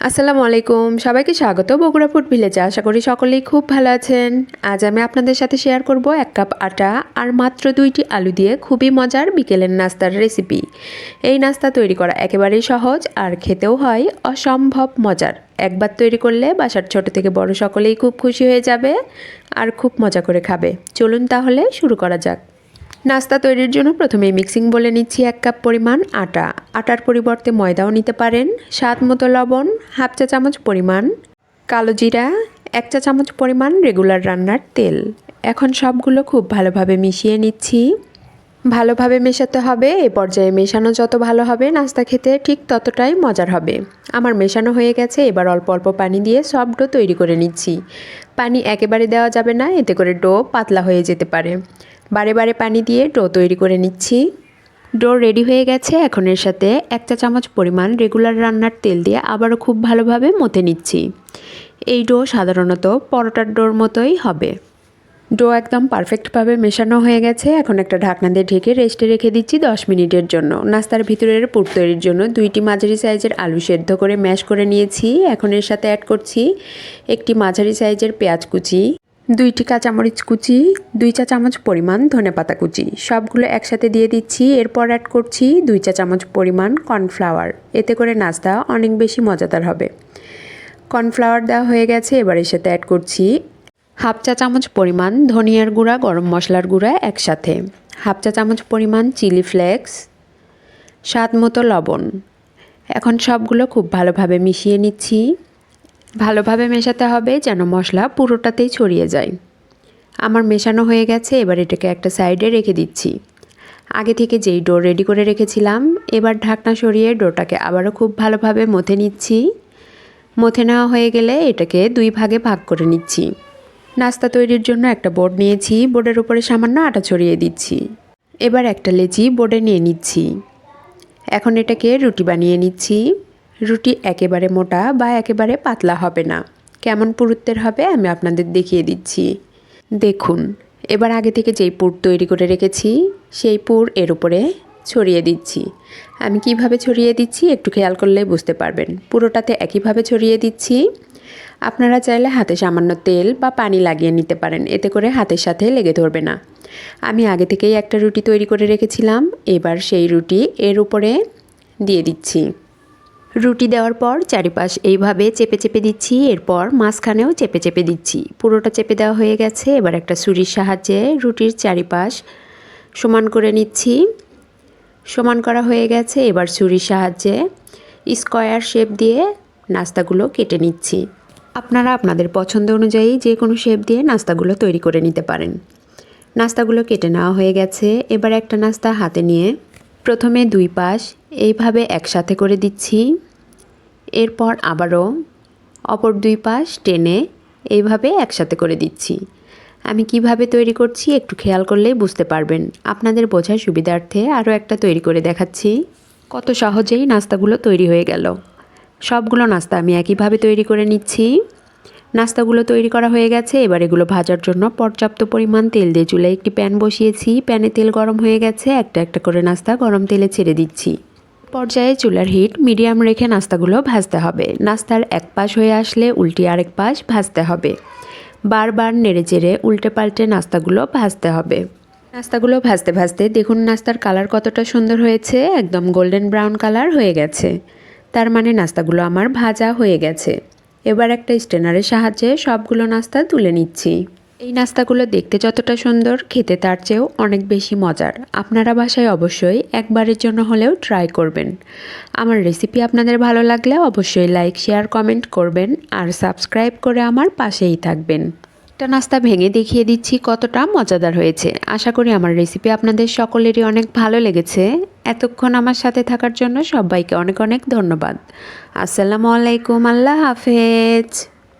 আসসালামু আলাইকুম, সবাইকে স্বাগত বগুড়া ফুড ভিলেজে। আশা করি সকলেই খুব ভালো আছেন। আজ আমি আপনাদের সাথে শেয়ার করব 1 কাপ আটা আর মাত্র 2টি আলু দিয়ে খুবই মজার বিকেলের নাস্তার রেসিপি। এই নাস্তা তৈরি করা একেবারেই সহজ আর খেতেও হয় অসম্ভব মজার। একবার তৈরি করলে বাসার ছোট থেকে বড় সকলেই খুব খুশি হয়ে যাবে আর খুব মজা করে খাবে। চলুন তাহলে শুরু করা যাক। নাস্তা তৈরির জন্য প্রথমে মিক্সিং বলে নিচ্ছি 1 কাপ পরিমাণ আটা। আটার পরিবর্তে ময়দাও নিতে পারেন। স্বাদ মতো লবণ, হাফ চা চামচ পরিমাণ কালো জিরা, 1 চা চামচ পরিমাণ রেগুলার রান্নার তেল। এখন সবগুলো খুব ভালোভাবে মিশিয়ে নিচ্ছি। ভালোভাবে মেশাতে হবে। এ পর্যায়ে মেশানো যত ভালো হবে নাস্তা খেতে ঠিক ততটাই মজার হবে। আমার মেশানো হয়ে গেছে। এবার অল্প অল্প পানি দিয়ে সফট ডো তৈরি করে নিচ্ছি। পানি একেবারে দেওয়া যাবে না, এতে করে ডো পাতলা হয়ে যেতে পারে। বারে বারে পানি দিয়ে ডো তৈরি করে নিচ্ছি। ডো রেডি হয়ে গেছে। এখন এর সাথে 1 চা চামচ পরিমাণ রেগুলার রান্নার তেল দিয়ে আবারও খুব ভালোভাবে মথে নিচ্ছি। এই ডো সাধারণত পরোটার ডোর মতোই হবে। ডো একদম পারফেক্টভাবে মেশানো হয়ে গেছে। এখন একটা ঢাকনা দিয়ে ঢেকে রেস্টে রেখে দিচ্ছি 10 মিনিটের জন্য। নাস্তার ভিতরের পুর তৈরির জন্য 2টি মাঝারি সাইজের আলু সেদ্ধ করে ম্যাশ করে নিয়েছি। এখন এর সাথে অ্যাড করছি 1টি মাঝারি সাইজের পেঁয়াজ কুচি, 2টি কাঁচামরিচ কুচি, 2 চা চামচ পরিমাণ ধনেপাতা কুচি। সবগুলো একসাথে দিয়ে দিচ্ছি। এরপর অ্যাড করছি 2 চা চামচ পরিমাণ কর্নফ্লাওয়ার। এতে করে নাস্তা অনেক বেশি মজাদার হবে। কর্নফ্লাওয়ার দেওয়া হয়ে গেছে। এবার এর সাথে অ্যাড করছি হাফ চা চামচ পরিমাণ ধনিয়ার গুঁড়া, গরম মশলার গুঁড়া একসাথে, হাফ চা চামচ পরিমাণ চিলি ফ্লেক্স, স্বাদ মতো লবণ। এখন সবগুলো খুব ভালোভাবে মিশিয়ে নিচ্ছি। ভালোভাবে মেশাতে হবে যেন মশলা পুরোটাতেই ছড়িয়ে যায়। আমার মেশানো হয়ে গেছে। এবার এটাকে একটা সাইডে রেখে দিচ্ছি। আগে থেকে যেই ডো রেডি করে রেখেছিলাম, এবার ঢাকনা সরিয়ে ডোটাকে আবারও খুব ভালোভাবে মথে নিচ্ছি। মথে নেওয়া হয়ে গেলে এটাকে 2 ভাগে ভাগ করে নিচ্ছি। নাস্তা তৈরির জন্য একটা বোর্ড নিয়েছি। বোর্ডের উপরে সামান্য আটা ছড়িয়ে দিচ্ছি। এবার একটা লেচি বোর্ডে নিয়ে নিচ্ছি। এখন এটাকে রুটি বানিয়ে নিচ্ছি। রুটি একেবারে মোটা বা একেবারে পাতলা হবে না, কেমন পুরুত্বের হবে আমি আপনাদের দেখিয়ে দিচ্ছি। দেখুন, এবার আগে থেকে যেই পুর তৈরি করে রেখেছি সেই পুর এর উপরে ছড়িয়ে দিচ্ছি। আমি কিভাবে ছড়িয়ে দিচ্ছি একটু খেয়াল করলে বুঝতে পারবেন। পুরোটাতে একইভাবে ছড়িয়ে দিচ্ছি। আপনারা চাইলে হাতে সামান্য তেল বা পানি লাগিয়ে নিতে পারেন, এতে করে হাতের সাথে লেগে ধরবে না। আমি আগে থেকেই একটা রুটি তৈরি করে রেখেছিলাম। এবার সেই রুটি এর উপরে দিয়ে দিচ্ছি। রুটি দেওয়ার পর চারিপাশ এইভাবে চেপে চেপে দিচ্ছি। এরপর মাঝখানেও চেপে চেপে দিচ্ছি। পুরোটা চেপে দেওয়া হয়ে গেছে। এবার একটা ছুরির সাহায্যে রুটির চারিপাশ সমান করে নিচ্ছি। সমান করা হয়ে গেছে। এবার ছুরির সাহায্যে স্কোয়ার শেপ দিয়ে নাস্তাগুলো কেটে নিচ্ছি। আপনারা আপনাদের পছন্দ অনুযায়ী যে কোনো শেপ দিয়ে নাস্তাগুলো তৈরি করে নিতে পারেন। নাস্তাগুলো কেটে নেওয়া হয়ে গেছে। এবার একটা নাস্তা হাতে নিয়ে প্রথমে 2 পাশ এইভাবে একসাথে করে দিচ্ছি। এরপর আবারও অপর 2 পাশ টেনে এইভাবে একসাথে করে দিচ্ছি। আমি কিভাবে তৈরি করছি একটু খেয়াল করলেই বুঝতে পারবেন। আপনাদের বোঝার সুবিধার্থে আরও একটা তৈরি করে দেখাচ্ছি। কত সহজেই নাস্তাগুলো তৈরি হয়ে গেল। সবগুলো নাস্তা আমি একইভাবে তৈরি করে নিচ্ছি। নাস্তাগুলো তৈরি করা হয়ে গেছে। এবার এগুলো ভাজার জন্য পর্যাপ্ত পরিমাণ তেল দিয়ে চুলায় একটি প্যান বসিয়েছি। প্যানে তেল গরম হয়ে গেছে। একটা একটা করে নাস্তা গরম তেলে ছেড়ে দিচ্ছি। পর্যায়ে চুলার হিট মিডিয়াম রেখে নাস্তাগুলো ভাজতে হবে। নাস্তার এক পাশ হয়ে আসলে উল্টে আরেক পাশ ভাজতে হবে। বারবার নেড়েচেড়ে উল্টে পাল্টে নাস্তাগুলো ভাজতে হবে। নাস্তাগুলো ভাজতে ভাজতে দেখুন নাস্তার কালার কতটা সুন্দর হয়েছে। একদম গোল্ডেন ব্রাউন কালার হয়ে গেছে। তার মানে নাস্তাগুলো আমার ভাজা হয়ে গেছে। এবার একটা স্ট্রেনারের সাহায্যে সবগুলো নাস্তা তুলে নিচ্ছি। এই নাস্তাগুলো দেখতে যতটা সুন্দর, খেতে তার চেয়েও অনেক বেশি মজার। আপনারা বাসায় অবশ্যই একবারের জন্য হলেও ট্রাই করবেন। আমার রেসিপি আপনাদের ভালো লাগলে অবশ্যই লাইক, শেয়ার, কমেন্ট করবেন আর সাবস্ক্রাইব করে আমার পাশেই থাকবেন। একটা নাস্তা ভেঙে দেখিয়ে দিচ্ছি কতটা মজাদার হয়েছে। আশা করি আমার রেসিপি আপনাদের সকলেরই অনেক ভালো লেগেছে। এতক্ষণ আমার সাথে থাকার জন্য সবাইকে অনেক অনেক ধন্যবাদ। আসসালামু আলাইকুম, আল্লাহ হাফেজ।